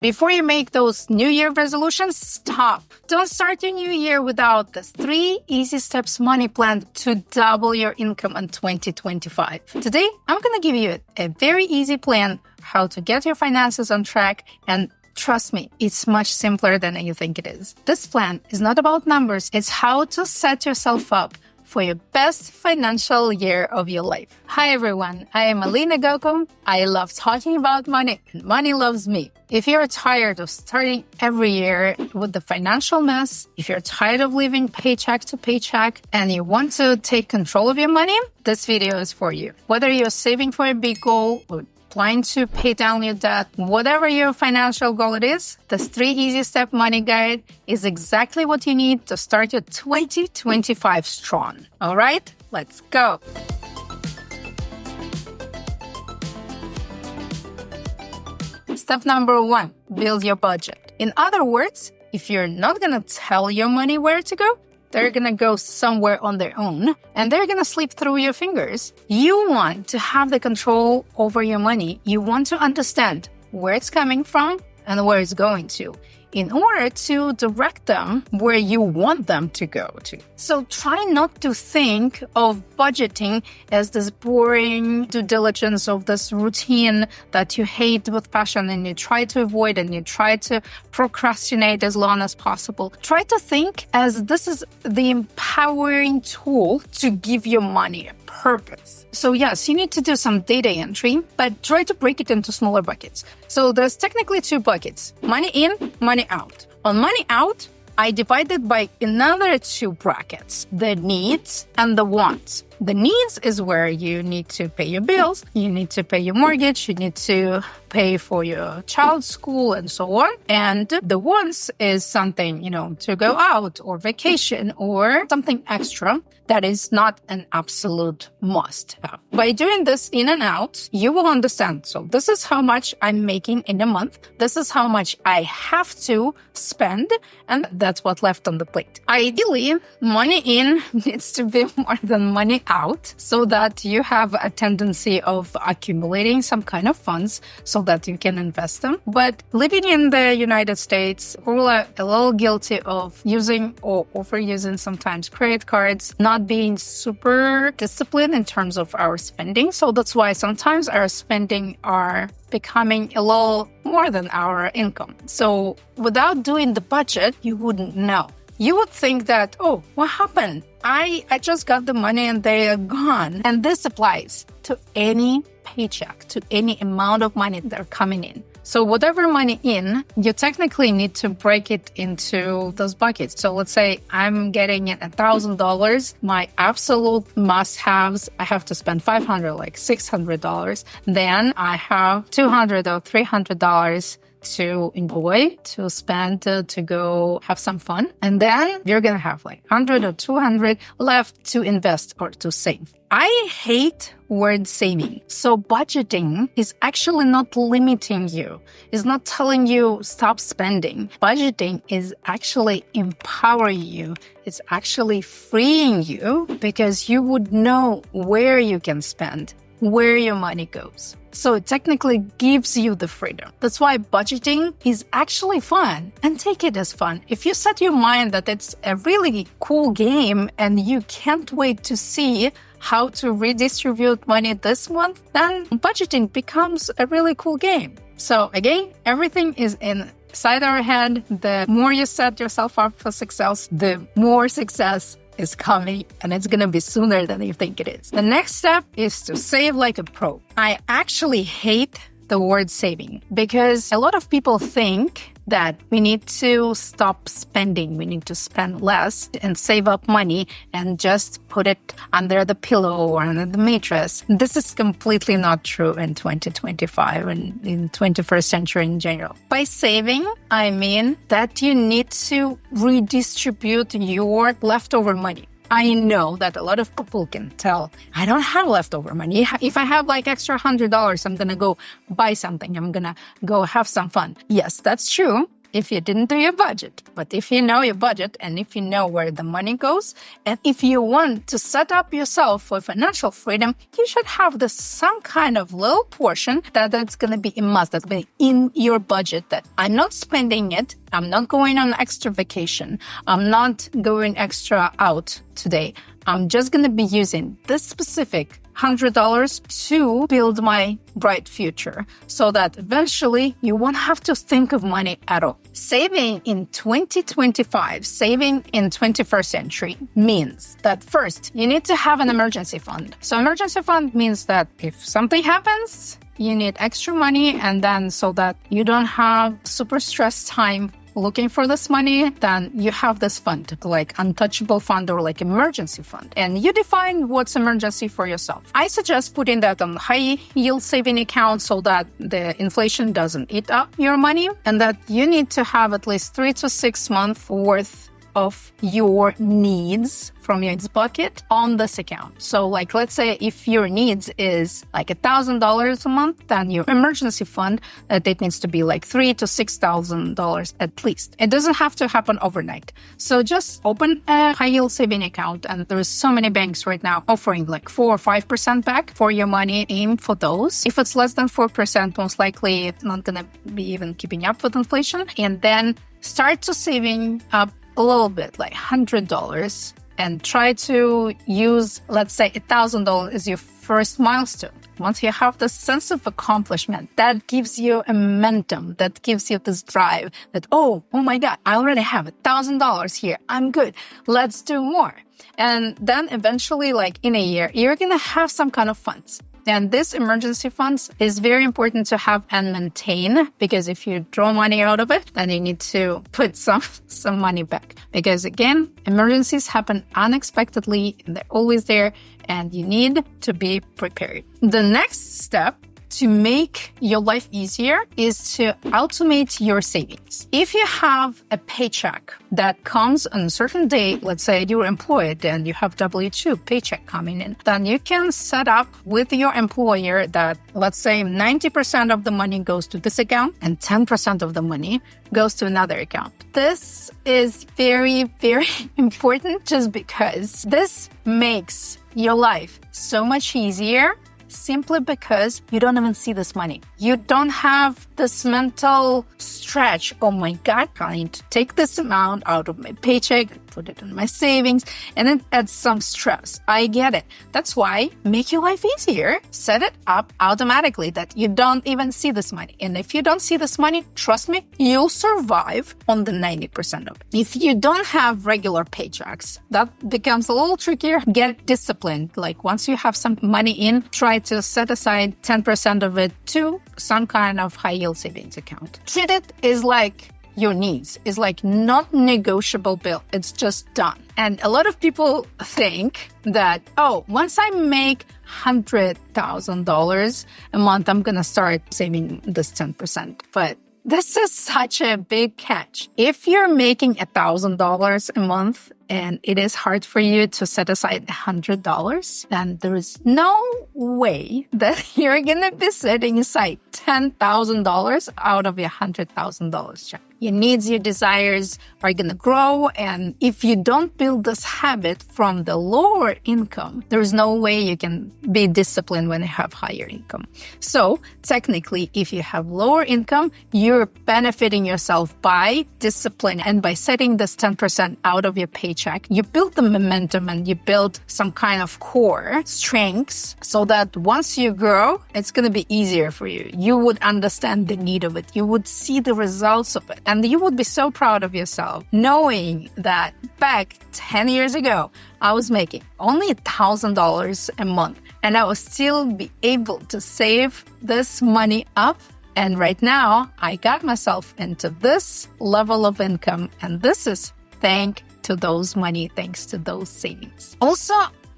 Before you make those New Year resolutions, stop. Don't start your new year without this 3 easy steps money plan to double your income in 2025. Today, I'm going to give you a very easy plan how to get your finances on track, and trust me, it's much simpler than you think it is. This plan is not about numbers. It's how to set yourself up for your best financial year of your life. Hi everyone, I am Alena Goco. I love talking about money and money loves me. If you're tired of starting every year with the financial mess, if you're tired of living paycheck to paycheck and you want to take control of your money, this video is for you. Whether you're saving for a big goal or planning to pay down your debt, whatever your financial goal it is, this 3 easy step money guide is exactly what you need to start your 2025 strong. All right, let's go. Step number 1, build your budget. In other words, if you're not going to tell your money where to go, they're going to go somewhere on their own and they're going to slip through your fingers. You want to have the control over your money. You want to understand where it's coming from and where it's going to in order to direct them where you want them to go to. So try not to think of budgeting as this boring due diligence of this routine that you hate with passion and you try to avoid and you try to procrastinate as long as possible. Try to think as this is the empowering tool to give your money a purpose. So yes, you need to do some data entry, but try to break it into smaller buckets. So there's technically 2 buckets, money in, money out. On money out, I divide it by another 2 brackets, the needs and the wants. The needs is where you need to pay your bills, you need to pay your mortgage, you need to pay for your child's school and so on. And the wants is something, to go out or vacation or something extra that is not an absolute must have. By doing this in and out, you will understand. So this is how much I'm making in a month. This is how much I have to spend. And that's what's left on the plate. Ideally, money in needs to be more than money out so that you have a tendency of accumulating some kind of funds so that you can invest them. But living in the United States, we're a little guilty of using or overusing sometimes credit cards, not being super disciplined in terms of our spending. So that's why sometimes our spending are becoming a little more than our income. So without doing the budget, you wouldn't know. You would think that, oh, what happened? I just got the money and they are gone. And this applies to any paycheck, to any amount of money that are coming in. So whatever money in, you technically need to break it into those buckets. So let's say I'm getting in $1,000. My absolute must-haves, I have to spend $500, like $600. Then I have $200 or $300 to enjoy, to spend, to go have some fun. And then you're going to have like 100 or 200 left to invest or to save. I hate word saving. So budgeting is actually not limiting you. It's not telling you stop spending. Budgeting is actually empowering you. It's actually freeing you because you would know where you can spend, where your money goes. So it technically gives you the freedom. That's why budgeting is actually fun, and take it as fun. If you set your mind that it's a really cool game and you can't wait to see how to redistribute money this month, then budgeting becomes a really cool game. So again, everything is inside our head. The more you set yourself up for success, the more success is coming, and it's going to be sooner than you think it is. The next step is to save like a pro. I actually hate the word saving because a lot of people think that we need to stop spending. We need to spend less and save up money and just put it under the pillow or under the mattress. This is completely not true in 2025 and in 21st century in general. By saving, I mean that you need to redistribute your leftover money. I know that a lot of people can tell, I don't have leftover money. If I have like extra $100, I'm going to go buy something. I'm going to go have some fun. Yes, that's true. if you didn't do your budget. But if you know your budget and if you know where the money goes, and if you want to set up yourself for financial freedom, you should have some kind of little portion that's going to be a must, that's going to be in your budget, that I'm not spending it, I'm not going on extra vacation, I'm not going extra out today. I'm just going to be using this specific $100 to build my bright future, so that eventually you won't have to think of money at all. Saving in 2025, saving in 21st century means that first, you need to have an emergency fund. So emergency fund means that if something happens, you need extra money, and then so that you don't have super stressed time looking for this money, then you have this fund, like untouchable fund or like emergency fund. And you define what's emergency for yourself. I suggest putting that on high yield saving account so that the inflation doesn't eat up your money, and that you need to have at least 3 to 6 months worth of your needs from your bucket on this account. So like, let's say if your needs is like $1,000 a month, then your emergency fund, it needs to be like $3,000 to $6,000 at least. It doesn't have to happen overnight. So just open a high yield saving account, and there's so many banks right now offering like 4 or 5% back for your money. Aim for those. If it's less than 4%, most likely it's not going to be even keeping up with inflation. And then start to saving up a little bit, like $100, and try to use, let's say, $1,000 as your first milestone. Once you have this sense of accomplishment, that gives you a momentum, that gives you this drive that, oh my God, I already have $1,000 here. I'm good. Let's do more. And then eventually, like in a year, you're going to have some kind of funds. And this emergency funds is very important to have and maintain, because if you draw money out of it, then you need to put some money back. Because again, emergencies happen unexpectedly and they're always there, and you need to be prepared. The next step to make your life easier is to automate your savings. If you have a paycheck that comes on a certain day, let's say you're employed and you have W-2 paycheck coming in, then you can set up with your employer that, let's say 90% of the money goes to this account and 10% of the money goes to another account. This is very, very important, just because this makes your life so much easier, simply because you don't even see this money. You don't have this mental stretch, oh my God, I need to take this amount out of my paycheck, put it in my savings, and it adds some stress. I get it. That's why make your life easier. Set it up automatically that you don't even see this money. And if you don't see this money, trust me, you'll survive on the 90% of it. If you don't have regular paychecks, that becomes a little trickier. Get disciplined. Like once you have some money in, try to set aside 10% of it to some kind of high yield savings account. Treat it as like your needs, is like not negotiable bill. It's just done. And a lot of people think that, oh, once I make $100,000 a month, I'm going to start saving this 10%. But this is such a big catch. If you're making $1,000 a month and it is hard for you to set aside $100, then there is no way that you're going to be setting aside $10,000 out of your $100,000 check. Your needs, your desires are going to grow. And if you don't build this habit from the lower income, there is no way you can be disciplined when you have higher income. So technically, if you have lower income, you're benefiting yourself by discipline and by setting this 10% out of your paycheck. You build the momentum and you build some kind of core strengths so that once you grow, it's going to be easier for you. You would understand the need of it. You would see the results of it. And you would be so proud of yourself knowing that back 10 years ago, I was making only $1,000 a month and I would still be able to save this money up. And right now, I got myself into this level of income. And this is thanks to those savings. Also,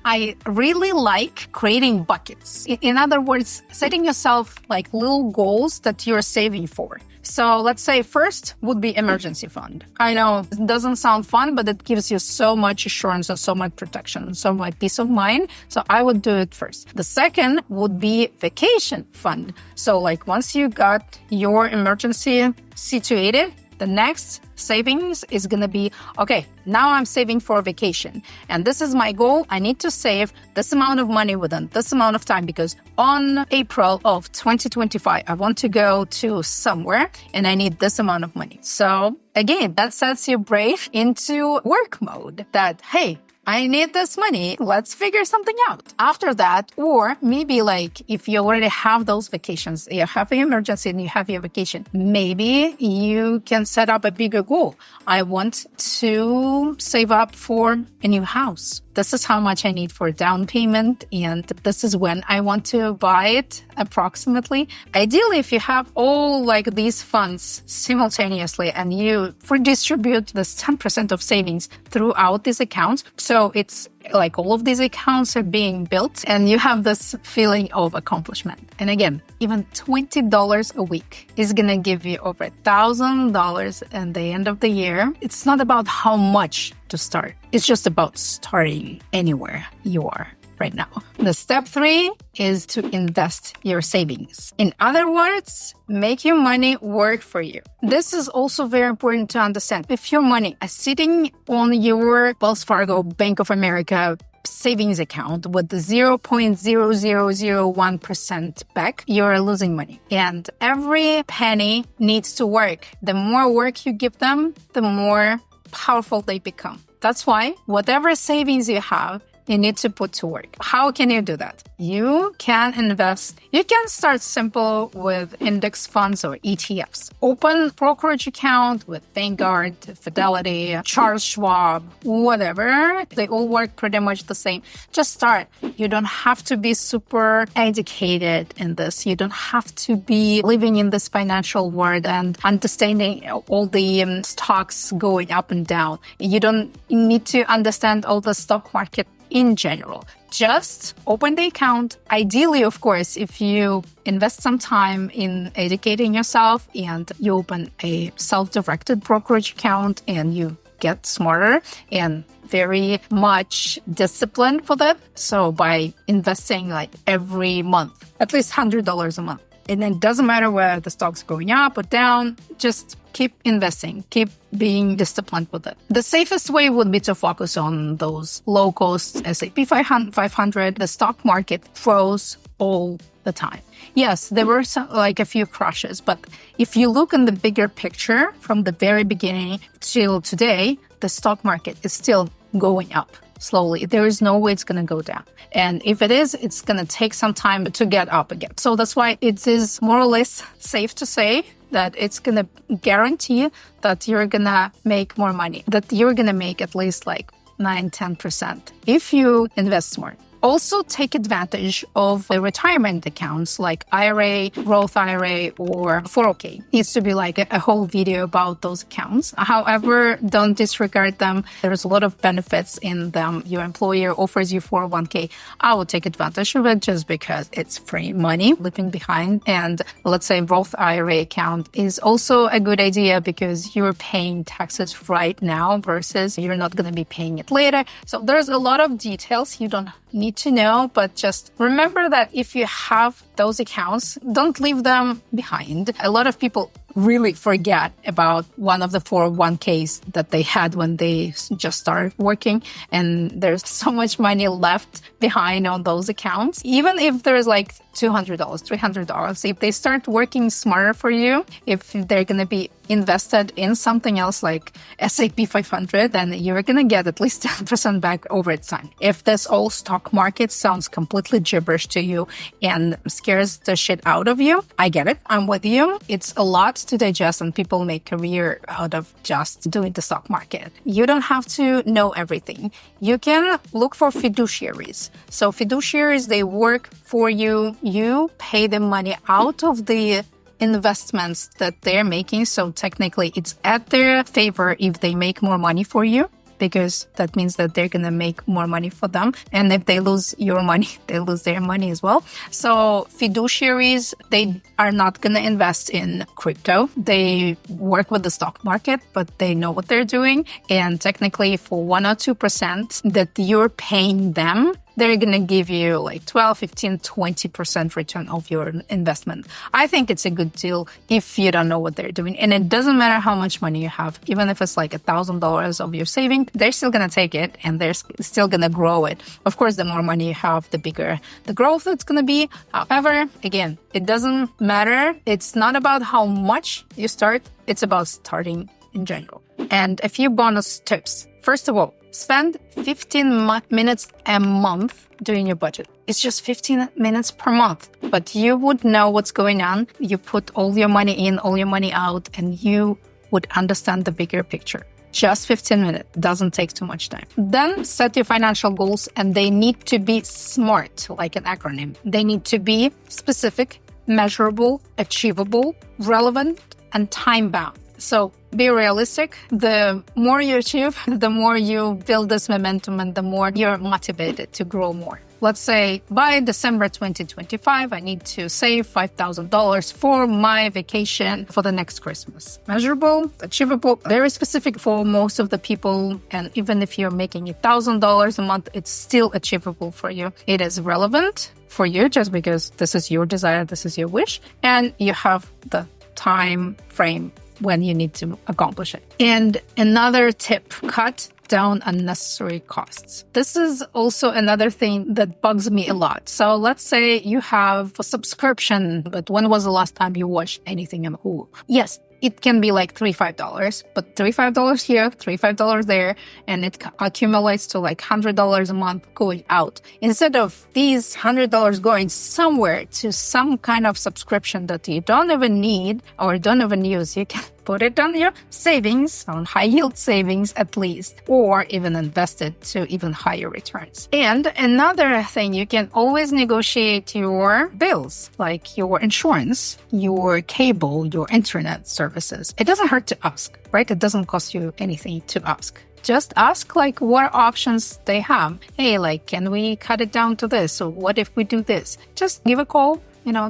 I really like creating buckets. In other words, setting yourself like little goals that you're saving for. So let's say first would be emergency fund. I know it doesn't sound fun, but it gives you so much assurance and so much protection, so much peace of mind. So I would do it first. The second would be vacation fund. So like once you got your emergency situated, The next savings is going to be, okay, now I'm saving for a vacation. And this is my goal. I need to save this amount of money within this amount of time because on April of 2025, I want to go to somewhere and I need this amount of money. So again, that sets your brain into work mode that, hey, I need this money. Let's figure something out. After that, or maybe like if you already have those vacations, you have an emergency and you have your vacation, maybe you can set up a bigger goal. I want to save up for a new house. This is how much I need for down payment, and this is when I want to buy it approximately. Ideally, if you have all like these funds simultaneously and you redistribute this 10% of savings throughout these accounts, so it's like all of these accounts are being built and you have this feeling of accomplishment. And again, even $20 a week is going to give you over $1,000 at the end of the year. It's not about how much to start. It's just about starting anywhere you are right now. The step 3 is to invest your savings. In other words, make your money work for you. This is also very important to understand. If your money is sitting on your Wells Fargo, Bank of America savings account with 0.0001% back, you're losing money. And every penny needs to work. The more work you give them, the more powerful they become. That's why whatever savings you have, you need to put to work. How can you do that? You can invest. You can start simple with index funds or ETFs. Open brokerage account with Vanguard, Fidelity, Charles Schwab, whatever. They all work pretty much the same. Just start. You don't have to be super educated in this. You don't have to be living in this financial world and understanding all the stocks going up and down. You don't need to understand all the stock market in general. Just open the account. Ideally, of course, if you invest some time in educating yourself and you open a self-directed brokerage account and you get smarter and very much disciplined for that. So by investing like every month, at least $100 a month. And it doesn't matter whether the stock's going up or down, just keep investing, keep being disciplined with it. The safest way would be to focus on those low-cost S&P 500. The stock market froze all the time. Yes, there were a few crashes, but if you look in the bigger picture from the very beginning till today, the stock market is still going up slowly. There is no way it's going to go down. And if it is, it's going to take some time to get up again. So that's why it is more or less safe to say that it's going to guarantee that you're going to make more money, that you're going to make at least like 9-10% if you invest smart. Also, take advantage of the retirement accounts like IRA, Roth IRA, or 401k. Needs to be like a whole video about those accounts. However, don't disregard them. There's a lot of benefits in them. Your employer offers you 401k. I will take advantage of it just because it's free money leaving behind. And let's say Roth IRA account is also a good idea because you're paying taxes right now versus you're not going to be paying it later. So there's a lot of details you don't need to know, but just remember that if you have those accounts, don't leave them behind. A lot of people really forget about one of the 401ks that they had when they just started working, and there's so much money left behind on those accounts. Even if there's like $200, $300, if they start working smarter for you, if they're going to be invested in something else like S&P 500, then you're going to get at least 10% back over time. If this whole stock market sounds completely gibberish to you and scares the shit out of you, I get it. I'm with you. It's a lot to digest, and people make career out of just doing the stock market. You don't have to know everything. You can look for fiduciaries. So fiduciaries, they work for you. You pay them money out of the investments that they're making. So technically it's at their favor if they make more money for you, because that means that they're going to make more money for them. And if they lose your money, they lose their money as well. So fiduciaries, they are not going to invest in crypto. They work with the stock market, but they know what they're doing. And technically for 1 or 2% that you're paying them they're going to give you like 12, 15, 20% return of your investment. I think it's a good deal if you don't know what they're doing. And it doesn't matter how much money you have. Even if it's like $1,000 of your saving, they're still going to take it and they're still going to grow it. Of course, the more money you have, the bigger the growth it's going to be. However, again, it doesn't matter. It's not about how much you start. It's about starting in general. And a few bonus tips. First of all, spend 15 minutes a month doing your budget. It's just 15 minutes per month, but you would know what's going on. You put all your money in, all your money out, and you would understand the bigger picture. Just 15 minutes. Doesn't take too much time. Then set your financial goals, and they need to be SMART, like an acronym. They need to be specific, measurable, achievable, relevant, and time-bound. So be realistic. The more you achieve, the more you build this momentum and the more you're motivated to grow more. Let's say by December 2025, I need to save $5,000 for my vacation for the next Christmas. Measurable, achievable, very specific for most of the people. And even if you're making $1,000 a month, it's still achievable for you. It is relevant for you just because this is your desire, this is your wish, and you have the time frame when you need to accomplish it. And another tip, cut down unnecessary costs. This is also another thing that bugs me a lot. So let's say you have a subscription, but when was the last time you watched anything on Hulu? Yes, it can be like $35, but $35 here, $35 there, and it accumulates to like $100 a month going out. Instead of these $100 going somewhere to some kind of subscription that you don't even need or don't even use, you can put it on your savings, on high yield savings at least, or even invest it to even higher returns. And another thing, you can always negotiate your bills, like your insurance, your cable, your internet services. It doesn't hurt to ask, right? It doesn't cost you anything to ask. Just ask like what options they have. Hey, like, can we cut it down to this? Or what if we do this? Just give a call.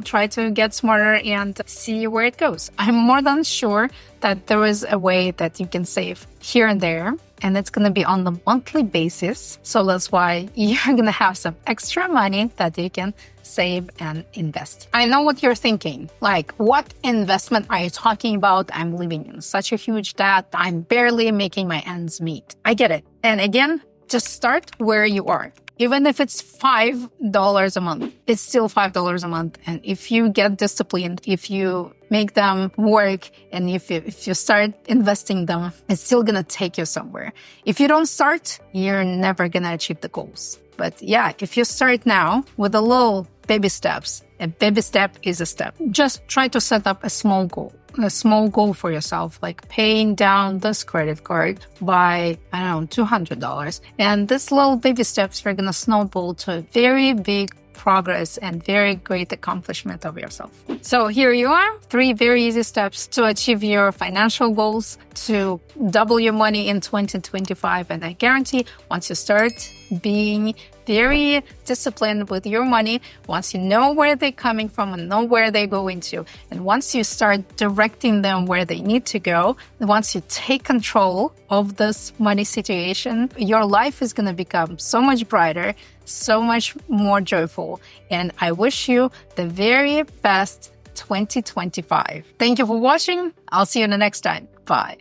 Try to get smarter and see where it goes. I'm more than sure that there is a way that you can save here and there, and it's going to be on the monthly basis. So that's why you're going to have some extra money that you can save and invest. I know what you're thinking. Like, what investment are you talking about? I'm living in such a huge debt. I'm barely making my ends meet. I get it. And again, just start where you are. Even if it's $5 a month, it's still $5 a month. And if you get disciplined, if you make them work, and if you start investing them, it's still going to take you somewhere. If you don't start, you're never going to achieve the goals. But yeah, if you start now with a little baby steps, a baby step is a step. Just try to set up a small goal for yourself, like paying down this credit card by, $200. And this little baby steps are going to snowball to a very big progress and very great accomplishment of yourself. So here you are, 3 very easy steps to achieve your financial goals, to double your money in 2025. And I guarantee once you start being very disciplined with your money, once you know where they're coming from and know where they're going to, and once you start directing them where they need to go, once you take control of this money situation, your life is going to become so much brighter, so much more joyful. And I wish you the very best 2025. Thank you for watching. I'll see you the next time. Bye.